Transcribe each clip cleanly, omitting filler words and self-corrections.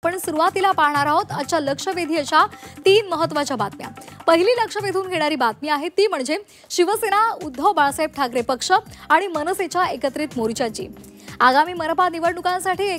पण सुरुवातीला पाहणार आहोत आजच्या लक्षवेधी अशा 3 महत्त्वाच्या बातम्या। पहिली लक्ष वेधून घेणारी बातमी आहे ती म्हणजे शिवसेना, उद्धव बाळासाहेब ठाकरे पक्ष आणि मनसेच्या एकत्रित मोर्चाची। आगामी मनपा निवडणुकांसाठी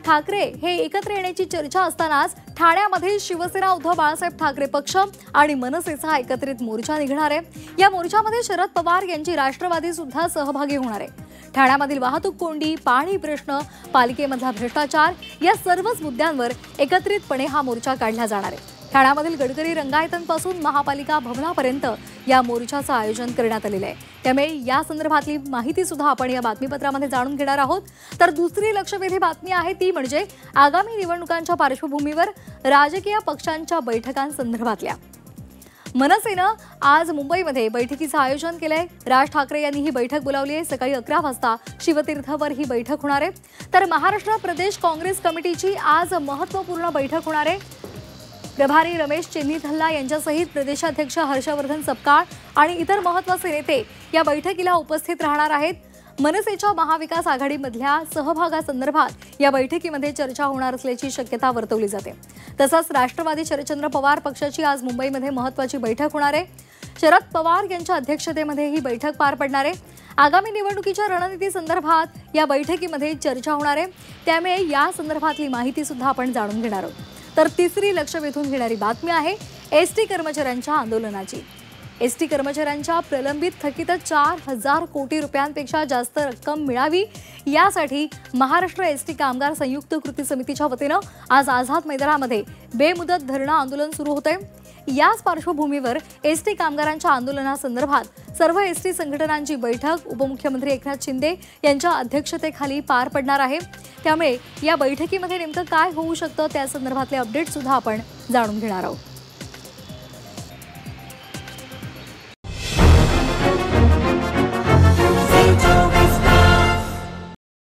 ठाकरे येण्याची चर्चा असतानाच ठाण्यामध्ये शिवसेना, उद्धव बाळासाहेब ठाकरे पक्ष आणि मनसेचा एकत्रित मोर्चा निघणार आहे। या मोर्चामध्ये शरद पवार यांची राष्ट्रवादी सुद्धा सहभागी होणार आहे। ठाण्यामधील वाहतूक कोंडी, पाणी प्रश्न, पालिकेमधला भ्रष्टाचार या सर्वच मुद्द्यांवर एकत्रितपणे हा मोर्चा काढला जाणार आहे। ठाण्यामधील गडकरी रंगायतांपासून महापालिका भवनापर्यंत या मोर्चाचं आयोजन करण्यात आलेलं आहे। त्यामुळे या संदर्भातली माहिती सुद्धा आपण या बातमीपत्रामध्ये जाणून घेणार आहोत। तर दुसरी लक्षवेधी बातमी आहे ती म्हणजे आगामी निवडणुकांच्या पार्श्वभूमीवर राजकीय पक्षांच्या बैठकांसंदर्भातल्या। मनसेनं आज मुंबईमध्ये बैठकीचं आयोजन केलंय। राज ठाकरे यांनी ही बैठक बोलावली आहे। सकाळी 11 वाजता शिवतीर्थवर ही बैठक होणार आहे। तर महाराष्ट्र प्रदेश काँग्रेस कमिटीची आज महत्त्वपूर्ण बैठक होणार आहे। प्रभारी रमेश चेन्नीथल्ला यांच्यासहित प्रदेशाध्यक्ष हर्षवर्धन सपकाळ आणि इतर महत्त्वाचे नेते या बैठकीला उपस्थित राहणार आहेत। मनसेच्या महाविकास आघाडीमधल्या सहभागासंदर्भात या बैठकीमध्ये चर्चा होणार असल्याची शक्यता वर्तवली जाते। तसंच राष्ट्रवादी शरदचंद्र पवार पक्षाची आज मुंबईमध्ये महत्त्वाची बैठक होणार आहे। शरद पवार यांच्या अध्यक्षतेमध्ये ही बैठक पार पडणार आहे। आगामी निवडणुकीच्या रणनीती संदर्भात या बैठकीमध्ये चर्चा होणार आहे। त्यामुळे या संदर्भातली माहिती सुद्धा आपण जाणून घेणार आहोत। तर तिसरी लक्ष वेधून घेणारी बातमी आहे एसटी कर्मचाऱ्यांच्या आंदोलनाची। एसटी कर्मचाऱ्यांच्या प्रलंबित थकीत 4000 कोटी रुपयांपेक्षा जास्त रक्कम मिळावी यासाठी महाराष्ट्र एसटी कामगार संयुक्त कृती समितीच्या वतीनं आज आझाद मैदानामध्ये बेमुदत धरणं आंदोलन सुरू होतंय। याच पार्श्वभूमीवर एसटी कामगारांच्या आंदोलनासंदर्भात सर्व एसटी संघटनांची बैठक उपमुख्यमंत्री एकनाथ शिंदे यांच्या अध्यक्षतेखाली पार पडणार आहे। त्यामुळे या बैठकीमध्ये नेमकं काय होऊ शकतं त्या संदर्भातले अपडेट सुद्धा आपण जाणून घेणार आहोत।